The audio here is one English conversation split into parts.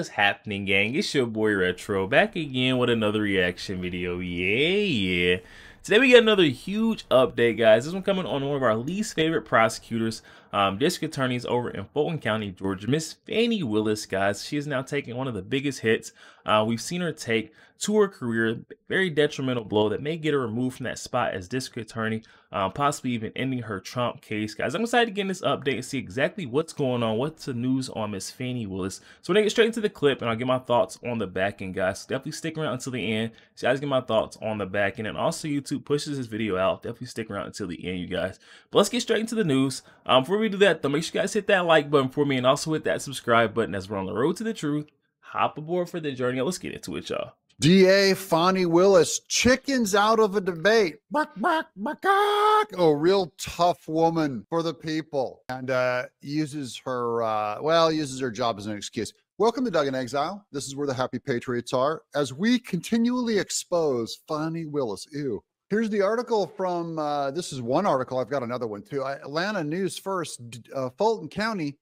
What's happening, gang? It's your boy Retro back again with another reaction video. Yeah. Today we got another huge update, guys. This one coming on one of our least favorite prosecutors, district attorneys over in Fulton County, Georgia, Miss Fani Willis, guys. She is now taking one of the biggest hits we've seen her take to her career. Very detrimental blow that may get her removed from that spot as district attorney, possibly even ending her Trump case, guys. I'm excited to get in this update and see exactly what's going on, what's the news on Miss Fani Willis. So we're gonna get straight into the clip and I'll get my thoughts on the back end, guys. So definitely stick around until the end so guys get my thoughts on the back end. And also YouTube pushes this video out. Definitely stick around until the end, you guys. But let's get straight into the news. Before we do that though, make sure you guys hit that like button for me and also hit that subscribe button as we're on the road to the truth. Hop aboard for the journey. Let's get into it, y'all. DA Fani Willis chickens out of a debate. Bark, bark, bark, bark. Oh, real tough woman for the people, and uses her job as an excuse. Welcome to Doug in Exile. This is where the happy patriots are as we continually expose Fani Willis. Ew. Here's the article from, this is one article. I've got another one too. Atlanta News First, Fulton County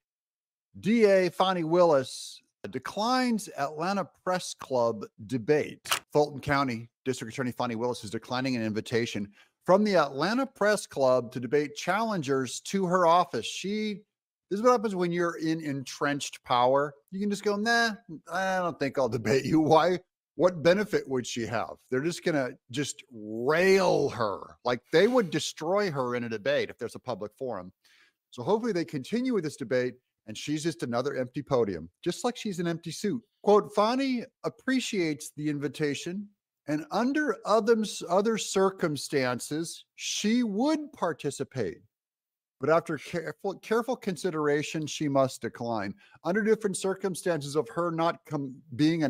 DA Fani Willis declines Atlanta Press Club debate. Fulton County District Attorney Fani Willis is declining an invitation from the Atlanta Press Club to debate challengers to her office. This is what happens when you're in entrenched power. You can just go, nah, I don't think I'll debate you. Why? What benefit would she have? They're just going to just rail her. Like they would destroy her in a debate if there's a public forum. So hopefully they continue with this debate and she's just another empty podium, just like she's an empty suit. Quote, Fani appreciates the invitation and under other circumstances, she would participate. But after careful consideration, she must decline. Under different circumstances of her not being a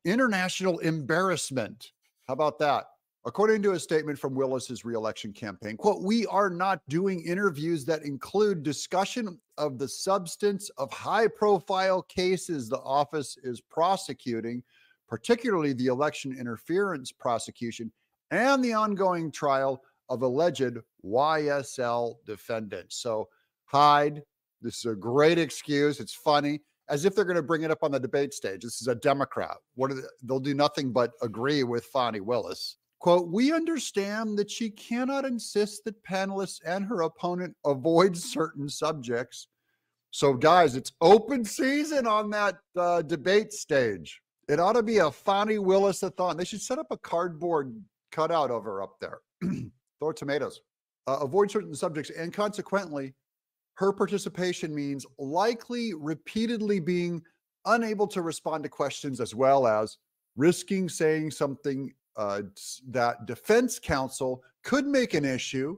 international embarrassment. How about that? According to a statement from Willis's reelection campaign, quote, we are not doing interviews that include discussion of the substance of high-profile cases the office is prosecuting, particularly the election interference prosecution and the ongoing trial of alleged YSL defendants. So hide. This is a great excuse. It's funny, as if they're going to bring it up on the debate stage. This is a Democrat. They'll do nothing but agree with Fani Willis. Quote, we understand that she cannot insist that panelists and her opponent avoid certain subjects. So guys, it's open season on that debate stage. It ought to be a Fani Willis-a-thon. They should set up a cardboard cutout of her up there. Throw tomatoes. Avoid certain subjects. And consequently, her participation means likely repeatedly being unable to respond to questions, as well as risking saying something that defense counsel could make an issue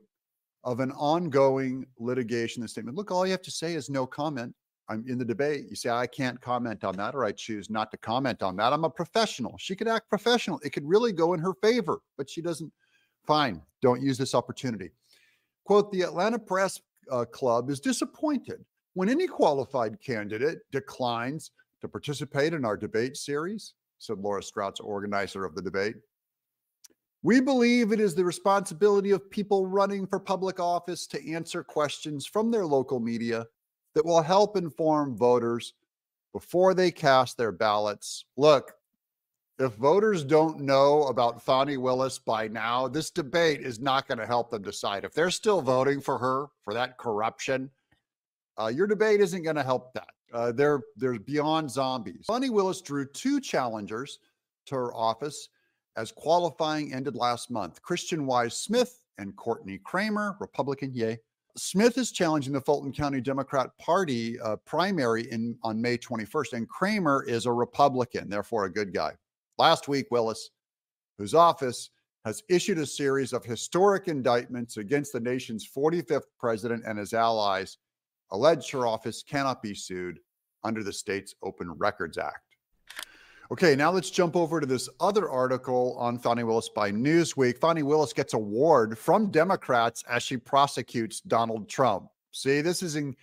of an ongoing litigation. The statement, look, all you have to say is no comment. I'm in the debate. You say, I can't comment on that, or I choose not to comment on that. I'm a professional. She could act professional. It could really go in her favor, but she doesn't. Fine. Don't use this opportunity. Quote, the Atlanta Press Club is disappointed when any qualified candidate declines to participate in our debate series, said Laura Strouts, organizer of the debate. We believe it is the responsibility of people running for public office to answer questions from their local media that will help inform voters before they cast their ballots. Look, if voters don't know about Fani Willis by now, this debate is not going to help them decide. If they're still voting for her for that corruption, your debate isn't going to help that. They're beyond zombies. Fani Willis drew two challengers to her office as qualifying ended last month. Christian Wise Smith and Courtney Kramer, Republican, yay. Smith is challenging the Fulton County Democrat Party primary on May 21st, and Kramer is a Republican, therefore a good guy. Last week, Willis, whose office has issued a series of historic indictments against the nation's 45th president and his allies, alleged her office cannot be sued under the state's Open Records Act. Okay, now let's jump over to this other article on Fani Willis by Newsweek. Fani Willis gets award from Democrats as she prosecutes Donald Trump. See, this is in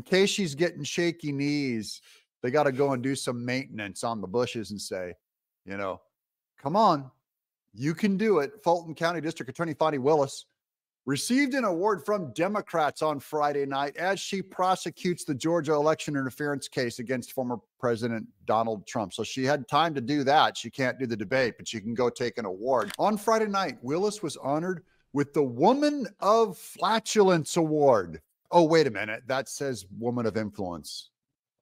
case she's getting shaky knees. They got to go and do some maintenance on the bushes and say, you know, come on, you can do it. Fulton County District Attorney Fani Willis received an award from Democrats on Friday night as she prosecutes the Georgia election interference case against former President Donald Trump. So she had time to do that. She can't do the debate, but she can go take an award. On Friday night, Willis was honored with the Woman of Flatulence Award. Oh, wait a minute. That says Woman of Influence.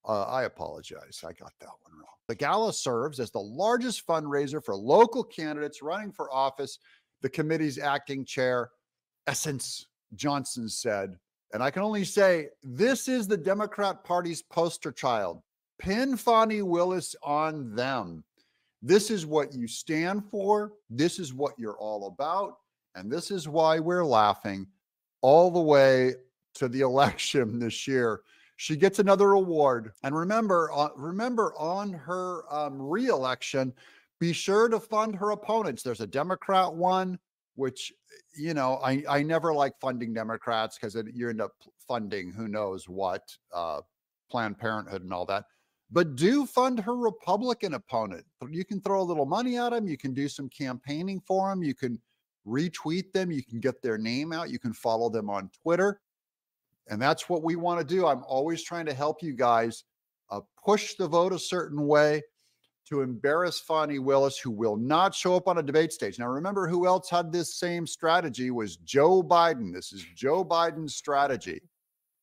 I apologize. I got that one wrong. The gala serves as the largest fundraiser for local candidates running for office. The committee's acting chair, Essence Johnson, said, and I can only say, this is the Democrat Party's poster child. Pin Fani Willis on them. This is what you stand for. This is what you're all about. And this is why we're laughing all the way to the election this year. She gets another award. And remember on her re-election, be sure to fund her opponents. There's a Democrat one, which, you know, I never like funding Democrats because you end up funding who knows what, Planned Parenthood and all that. But do fund her Republican opponent. You can throw a little money at them. You can do some campaigning for them. You can retweet them. You can get their name out. You can follow them on Twitter. And that's what we want to do. I'm always trying to help you guys push the vote a certain way to embarrass Fani Willis, who will not show up on a debate stage. Now, remember who else had this same strategy was Joe Biden. This is Joe Biden's strategy.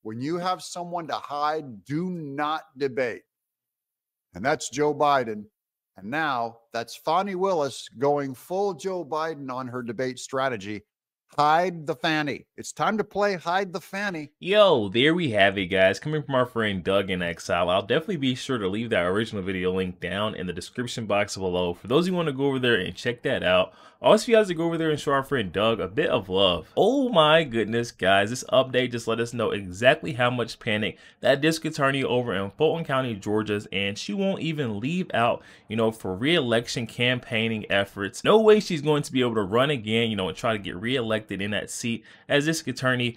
When you have someone to hide, do not debate. And that's Joe Biden. And now that's Fani Willis going full Joe Biden on her debate strategy. Hide the Fanny. It's time to play Hide the Fanny. Yo, there we have it, guys. Coming from our friend Doug in Exile. I'll definitely be sure to leave that original video link down in the description box below for those who want to go over there and check that out. Also, you guys to go over there and show our friend Doug a bit of love. Oh my goodness, guys. This update just let us know exactly how much panic that district attorney over in Fulton County, Georgia is in. She won't even leave out, you know, for re-election campaigning efforts. No way she's going to be able to run again, you know, and try to get re-elected in that seat as district attorney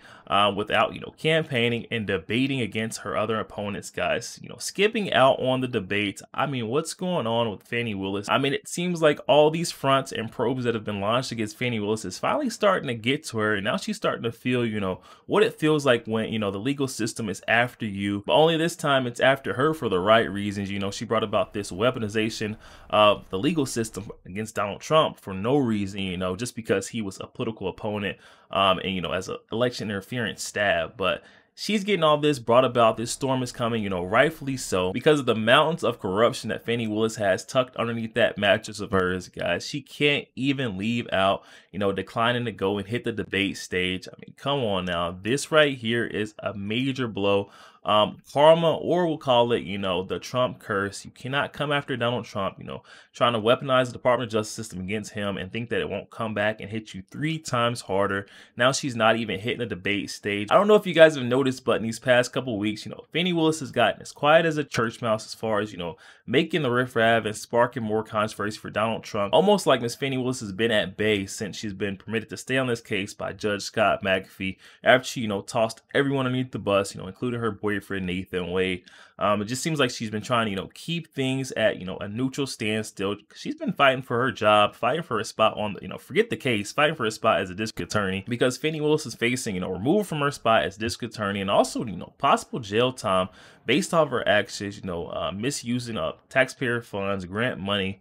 without, you know, campaigning and debating against her other opponents, guys. You know, skipping out on the debates. I mean, what's going on with Fani Willis? I mean, it seems like all these fronts and probes that have been launched against Fani Willis is finally starting to get to her, and now she's starting to feel, you know, what it feels like when, you know, the legal system is after you, but only this time it's after her for the right reasons. You know, she brought about this weaponization of the legal system against Donald Trump for no reason, you know, just because he was a political opponent and, you know, as an election interference stab. But she's getting all this brought about. This storm is coming, you know, rightfully so, because of the mountains of corruption that Fani Willis has tucked underneath that mattress of hers, guys. She can't even leave out, you know, declining to go and hit the debate stage. I mean, come on now. This right here is a major blow. Karma, or we'll call it, you know, the Trump curse. You cannot come after Donald Trump, you know, trying to weaponize the Department of Justice system against him and think that it won't come back and hit you 3 times harder. Now she's not even hitting the debate stage. I don't know if you guys have noticed, but in these past couple of weeks, you know, Fani Willis has gotten as quiet as a church mouse as far as, you know, making the riffraff and sparking more controversy for Donald Trump. Almost like Miss Fani Willis has been at bay since she's been permitted to stay on this case by Judge Scott McAfee after she, you know, tossed everyone underneath the bus, you know, including her boyfriend Nathan Wade. It just seems like she's been trying to, you know, keep things at, you know, a neutral standstill. She's been fighting for her job, fighting for a spot on the, you know, forget the case, fighting for a spot as a district attorney, because Fani Willis is facing, you know, removal from her spot as district attorney and also, you know, possible jail time based off her actions, you know, misusing taxpayer funds, grant money,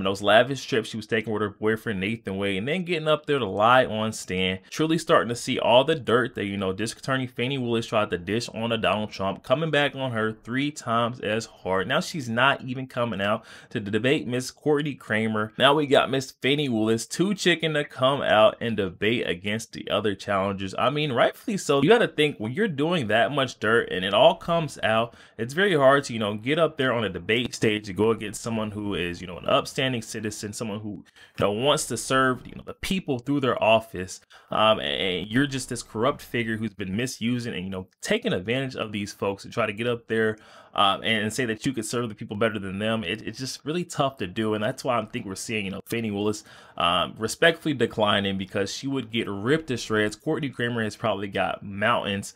those lavish trips she was taking with her boyfriend Nathan Wade, and then getting up there to lie on stand. Truly starting to see all the dirt that, you know, District Attorney Fani Willis tried to dish on to Donald Trump, coming back on her 3 times as hard. Now she's not even coming out to debate Miss Courtney Kramer. Now we got Miss Fani Willis, too chicken to come out and debate against the other challengers. I mean, rightfully so. You got to think, when you're doing that much dirt and it all comes out, it's very hard to, you know, get up there on a debate stage to go against someone who is, you know, an upstanding citizen, someone who, you know, wants to serve, you know, the people through their office, and you're just this corrupt figure who's been misusing and, you know, taking advantage of these folks and try to get up there and say that you could serve the people better than them. It's just really tough to do, and that's why I think we're seeing, you know, Fani Willis respectfully declining, because she would get ripped to shreds. Courtney Kramer has probably got mountains,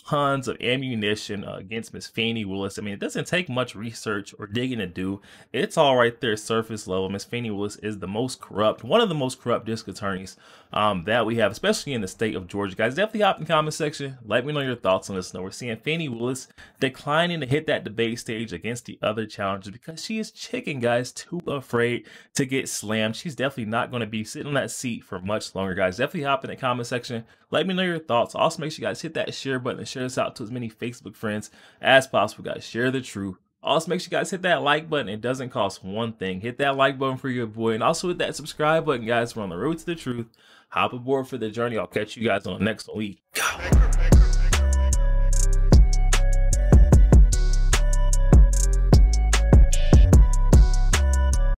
tons of ammunition against Miss Fani Willis. I mean, it doesn't take much research or digging to do. It's all right there, sir. surface level, Miss Fani Willis is the most corrupt, one of the most corrupt district attorneys that we have, especially in the state of Georgia. Guys, definitely hop in the comment section. Let me know your thoughts on this. Now, we're seeing Fani Willis declining to hit that debate stage against the other challengers because she is chicken, guys, too afraid to get slammed. She's definitely not going to be sitting on that seat for much longer, guys. Definitely hop in the comment section. Let me know your thoughts. Also, make sure you guys hit that share button and share this out to as many Facebook friends as possible, guys. Share the truth. Also, make sure you guys hit that like button. It doesn't cost one thing. Hit that like button for your boy. And also hit that subscribe button, guys. We're on the road to the truth. Hop aboard for the journey. I'll catch you guys on the next week.